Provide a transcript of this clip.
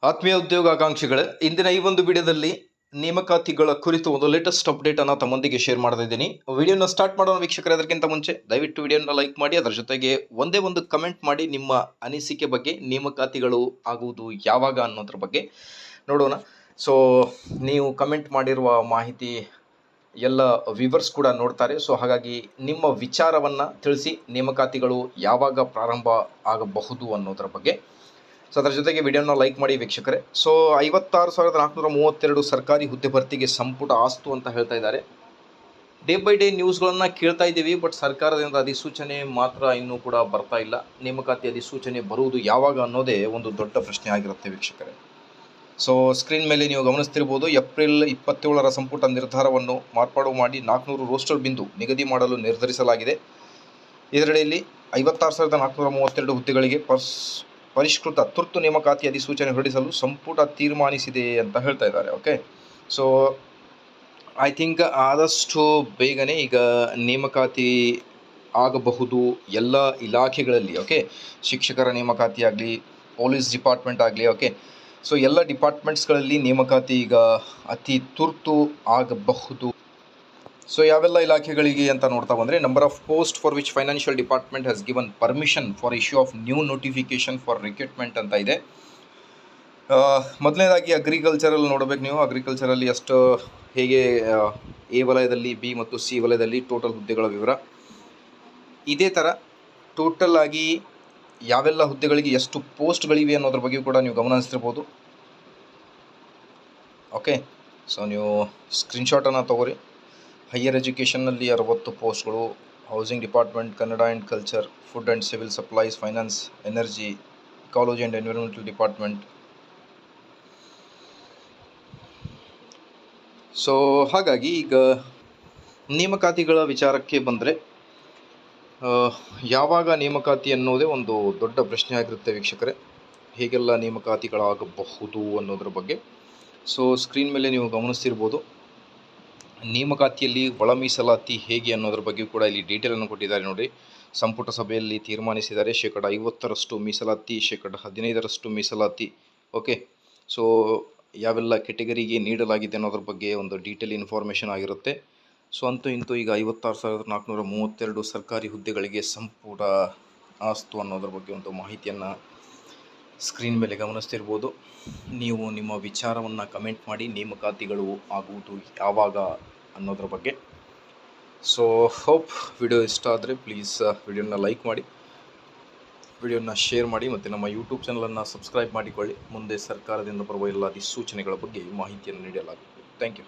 ಆತ್ಮೀಯ ಉದ್ಯೋಗಾಕಾಂಕ್ಷಿಗಳೇ, ಇಂದಿನ ಈ ಒಂದು ವಿಡಿಯೋದಲ್ಲಿ ನೇಮಕಾತಿಗಳ ಕುರಿತು ಒಂದು ಲೇಟೆಸ್ಟ್ ಅಪ್ಡೇಟ್ ಅನ್ನು ತಮ್ಮೊಂದಿಗೆ ಶೇರ್ ಮಾಡ್ತಾ ಇದ್ದೀನಿ. ವಿಡಿಯೋನ ಸ್ಟಾರ್ಟ್ ಮಾಡೋಣ ವೀಕ್ಷಕರೇ. ಅದಕ್ಕಿಂತ ಮುಂಚೆ ದಯವಿಟ್ಟು ವಿಡಿಯೋನ ಲೈಕ್ ಮಾಡಿ, ಅದರ ಜೊತೆಗೆ ಒಂದೇ ಒಂದು ಕಮೆಂಟ್ ಮಾಡಿ ನಿಮ್ಮ ಅನಿಸಿಕೆ ಬಗ್ಗೆ. ನೇಮಕಾತಿಗಳು ಆಗುವುದು ಯಾವಾಗ ಅನ್ನೋದ್ರ ಬಗ್ಗೆ ನೋಡೋಣ. ಸೊ ನೀವು ಕಮೆಂಟ್ ಮಾಡಿರುವ ಮಾಹಿತಿ ಎಲ್ಲ ವ್ಯೂವರ್ಸ್ ಕೂಡ ನೋಡ್ತಾರೆ. ಸೊ ಹಾಗಾಗಿ ನಿಮ್ಮ ವಿಚಾರವನ್ನು ತಿಳಿಸಿ, ನೇಮಕಾತಿಗಳು ಯಾವಾಗ ಪ್ರಾರಂಭ ಆಗಬಹುದು ಅನ್ನೋದ್ರ ಬಗ್ಗೆ. ಸೊ ಅದರ ಜೊತೆಗೆ ವಿಡಿಯೋನ ಲೈಕ್ ಮಾಡಿ ವೀಕ್ಷಕರೇ. ಸೊ 56,432 ಸರ್ಕಾರಿ ಹುದ್ದೆ ಭರ್ತಿಗೆ ಸಂಪುಟ ಆಸ್ತು ಅಂತ ಹೇಳ್ತಾ ಇದ್ದಾರೆ. ಡೇ ಬೈ ಡೇ ನ್ಯೂಸ್ಗಳನ್ನು ಕೇಳ್ತಾ ಇದ್ದೀವಿ, ಬಟ್ ಸರ್ಕಾರದಿಂದ ಅಧಿಸೂಚನೆ ಮಾತ್ರ ಇನ್ನೂ ಕೂಡ ಬರ್ತಾ ಇಲ್ಲ. ನೇಮಕಾತಿ ಅಧಿಸೂಚನೆ ಬರುವುದು ಯಾವಾಗ ಅನ್ನೋದೇ ಒಂದು ದೊಡ್ಡ ಪ್ರಶ್ನೆ ಆಗಿರುತ್ತೆ ವೀಕ್ಷಕರೇ. ಸೊ ಸ್ಕ್ರೀನ್ ಮೇಲೆ ನೀವು ಗಮನಿಸ್ತಿರ್ಬೋದು, ಏಪ್ರಿಲ್ 27ರ ಸಂಪುಟ ನಿರ್ಧಾರವನ್ನು ಮಾರ್ಪಾಡು ಮಾಡಿ 400 ರೋಸ್ಟರ್ ಬಿಂದು ನಿಗದಿ ಮಾಡಲು ನಿರ್ಧರಿಸಲಾಗಿದೆ. ಇದರಡಿಯಲ್ಲಿ 56,432 ಹುದ್ದೆಗಳಿಗೆ ಪರಿಷ್ಕೃತ ತುರ್ತು ನೇಮಕಾತಿ ಅಧಿಸೂಚನೆ ಹೊರಡಿಸಲು ಸಂಪುಟ ತೀರ್ಮಾನಿಸಿದೆ ಅಂತ ಹೇಳ್ತಾ ಇದ್ದಾರೆ. ಓಕೆ, ಸೊ ಐ ಥಿಂಕ್ ಆದಷ್ಟು ಬೇಗನೆ ಈಗ ನೇಮಕಾತಿ ಆಗಬಹುದು ಎಲ್ಲ ಇಲಾಖೆಗಳಲ್ಲಿ. ಓಕೆ, ಶಿಕ್ಷಕರ ನೇಮಕಾತಿ ಆಗಲಿ, ಪೊಲೀಸ್ ಡಿಪಾರ್ಟ್ಮೆಂಟ್ ಆಗಲಿ. ಓಕೆ, ಸೊ ಎಲ್ಲ ಡಿಪಾರ್ಟ್ಮೆಂಟ್ಸ್ಗಳಲ್ಲಿ ನೇಮಕಾತಿ ಈಗ ಅತಿ ತುರ್ತು ಆಗಬಹುದು. ಸೊ ಯಾವೆಲ್ಲ ಇಲಾಖೆಗಳಿಗೆ ಅಂತ ನೋಡ್ತಾ ಬಂದರೆ, number of post for which financial department has given permission for issue of new notification for recruitment ಅಂತ ಇದೆ. ಮೊದಲನೇದಾಗಿ ಅಗ್ರಿಕಲ್ಚರಲ್ಲಿ ನೋಡಬೇಕು ನೀವು. ಅಗ್ರಿಕಲ್ಚರಲ್ಲಿ ಎಷ್ಟು ಹೇಗೆ ಎ ವಲಯದಲ್ಲಿ, ಬಿ ಮತ್ತು ಸಿ ವಲಯದಲ್ಲಿ ಟೋಟಲ್ ಹುದ್ದೆಗಳ ವಿವರ. ಇದೇ ಥರ ಟೋಟಲ್ ಆಗಿ ಯಾವೆಲ್ಲ ಹುದ್ದೆಗಳಿಗೆ ಎಷ್ಟು ಪೋಸ್ಟ್ಗಳಿವೆ ಅನ್ನೋದ್ರ ಬಗ್ಗೆ ಕೂಡ ನೀವು ಗಮನ ಹರಿಸ್ತಿರ್ಬೋದು. ಓಕೆ, ಸೊ ನೀವು ಸ್ಕ್ರೀನ್ಶಾಟನ್ನು ತೊಗೊರಿ. ಹೈಯರ್ ಎಜುಕೇಷನ್ನಲ್ಲಿ 60 ಪೋಸ್ಟ್ಗಳು, housing department, Kannada and culture, food and civil supplies, finance, energy, ecology and environmental department. So ಹಾಗಾಗಿ ಈಗ ನೇಮಕಾತಿಗಳ ವಿಚಾರಕ್ಕೆ ಬಂದರೆ, ಯಾವಾಗ ನೇಮಕಾತಿ ಅನ್ನೋದೇ ಒಂದು ದೊಡ್ಡ ಪ್ರಶ್ನೆ ಆಗಿರುತ್ತೆ ವೀಕ್ಷಕರೇ. ಹೇಗೆಲ್ಲ ನೇಮಕಾತಿಗಳಾಗಬಹುದು ಅನ್ನೋದ್ರ ಬಗ್ಗೆ. ಸೊ ಸ್ಕ್ರೀನ್ ಮೇಲೆ ನೀವು ಗಮನಿಸ್ತಿರ್ಬೋದು, ನೇಮಕಾತಿಯಲ್ಲಿ ಒಳ ಮೀಸಲಾತಿ ಹೇಗೆ ಅನ್ನೋದ್ರ ಬಗ್ಗೆ ಕೂಡ ಇಲ್ಲಿ ಡೀಟೇಲನ್ನು ಕೊಟ್ಟಿದ್ದಾರೆ ನೋಡಿ. ಸಂಪುಟ ಸಭೆಯಲ್ಲಿ ತೀರ್ಮಾನಿಸಿದ್ದಾರೆ 50% ಮೀಸಲಾತಿ, 15% ಮೀಸಲಾತಿ. ಓಕೆ, ಸೊ ಯಾವೆಲ್ಲ ಕೆಟಗರಿಗೆ ನೀಡಲಾಗಿದೆ ಅನ್ನೋದ್ರ ಬಗ್ಗೆ ಒಂದು ಡೀಟೇಲ್ ಇನ್ಫಾರ್ಮೇಷನ್ ಆಗಿರುತ್ತೆ. ಸೊ ಅಂತೂ ಇಂತೂ ಈಗ 56,432 ಸರ್ಕಾರಿ ಹುದ್ದೆಗಳಿಗೆ ಸಂಪುಟ ಆಸ್ತು ಅನ್ನೋದ್ರ ಬಗ್ಗೆ ಒಂದು ಮಾಹಿತಿಯನ್ನು ಸ್ಕ್ರೀನ್ ಮೇಲೆ ಗಮನಿಸ್ತಿರ್ಬೋದು. ನೀವು ನಿಮ್ಮ ವಿಚಾರವನ್ನು ಕಮೆಂಟ್ ಮಾಡಿ, ನೇಮಕಾತಿಗಳು ಆಗುವುದು ಯಾವಾಗ ಅನ್ನೋದ್ರ ಬಗ್ಗೆ. ಸೊ ಹೋಪ್ ವಿಡಿಯೋ ಇಷ್ಟ ಆದರೆ ಪ್ಲೀಸ್ ವಿಡಿಯೋನ ಲೈಕ್ ಮಾಡಿ, ವಿಡಿಯೋನ ಶೇರ್ ಮಾಡಿ, ಮತ್ತು ನಮ್ಮ ಯೂಟ್ಯೂಬ್ ಚಾನಲನ್ನು ಸಬ್ಸ್ಕ್ರೈಬ್ ಮಾಡಿಕೊಳ್ಳಿ. ಮುಂದೆ ಸರ್ಕಾರದಿಂದ ಬರುವ ಎಲ್ಲ ಅಧಿಸೂಚನೆಗಳ ಬಗ್ಗೆ ಮಾಹಿತಿಯನ್ನು ನೀಡಲಾಗುತ್ತದೆ. Thank you.